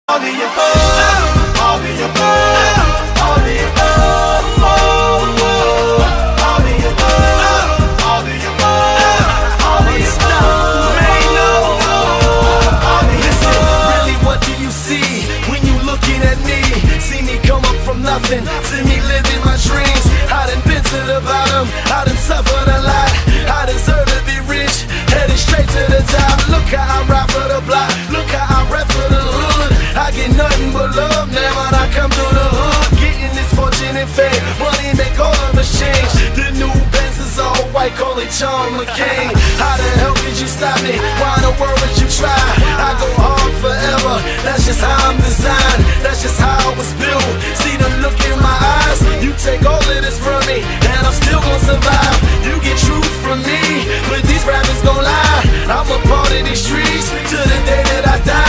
All the above, all the above, all the above, all the above, all the above, all the above, listen, really what do you see when you looking at me? See me come up from nothing, see me living my dreams. I done been to the bottom, I done suffered a lot, I deserve to be rich, headed straight to the top. Look how I ride for the block, look how I rap for the hood. I get nothing but love now when I come through the hood. Getting this fortune and fame, money make all of us change. The new Benz is all white, call it John McCain. How the hell could you stop me? Why in the world would you try? I go hard forever, that's just how I'm designed. That's just how I was built. See the look in my eyes, you take all of this from me, and I'm still gonna survive. You get truth from me, but these rappers gon' lie. I'm a part of these streets, to the day that I die.